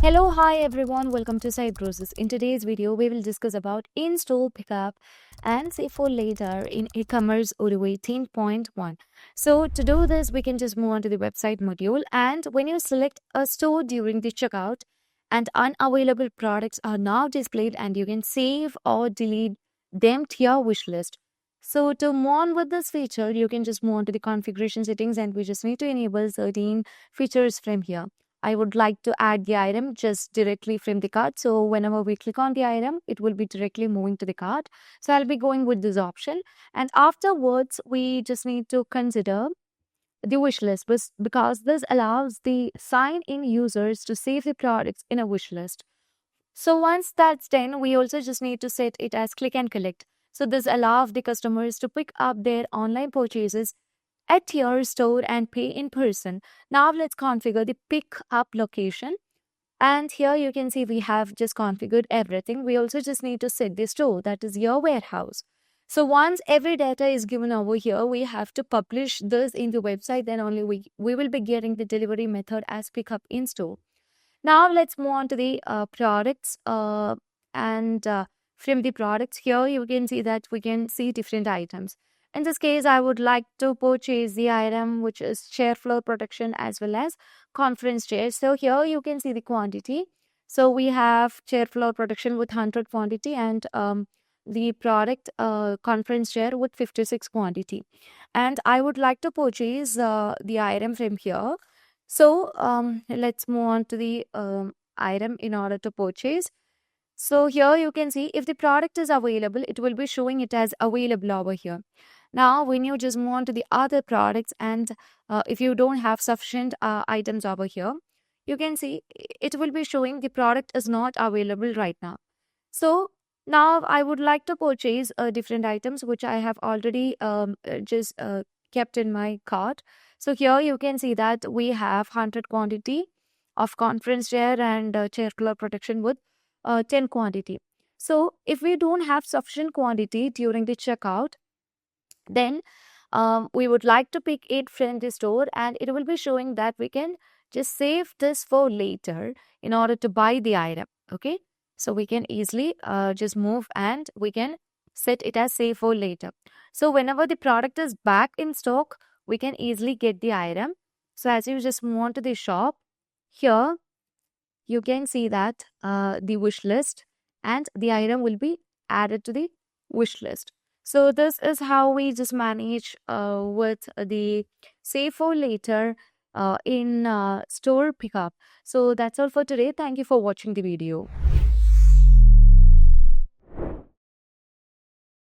Hello, hi everyone, welcome to Cybrosys. In today's video, we will discuss about in-store pickup and save for later in Ecommerce Odoo 18.1. So to do this, we can just move on to the website module, and when you select a store during the checkout, and unavailable products are now displayed and you can save or delete them to your wish list. So to move on with this feature, you can just move on to the configuration settings, and we just need to enable certain features from here. I would like to add the item just directly from the cart. So whenever we click on the item, it will be directly moving to the cart. So I'll be going with this option. And afterwards, we just need to consider the wish list because this allows the sign-in users to save the products in a wish list. So once that's done, we also just need to set it as click and collect. So this allows the customers to pick up their online purchases at your store and pay in person. Now let's configure the pick up location. And here you can see we have just configured everything. We also just need to set the store, that is your warehouse. So once every data is given over here, we have to publish this in the website. Then only we will be getting the delivery method as pickup in store. Now let's move on to the products. And from the products here, you can see that we can see different items. In this case, I would like to purchase the item which is chair floor protection as well as conference chairs. So here you can see the quantity. So we have chair floor protection with 100 quantity and the product conference chair with 56 quantity. And I would like to purchase the item from here. So let's move on to the item in order to purchase. So here you can see if the product is available, it will be showing it as available over here. Now, when you just move on to the other products and if you don't have sufficient items over here, you can see it will be showing the product is not available right now. So now I would like to purchase different items which I have already just kept in my cart. So here you can see that we have 100 quantity of conference chair and chair floor protection with 10 quantity. So if we don't have sufficient quantity during the checkout, then we would like to pick it from the store, and it will be showing that we can just save this for later in order to buy the item. Okay, so we can easily just move and we can set it as save for later. So whenever the product is back in stock, we can easily get the item. So as you just move on to the shop, here you can see that the wish list and the item will be added to the wish list. So this is how we just manage with the save for later in store pickup. So that's all for today. Thank you for watching the video.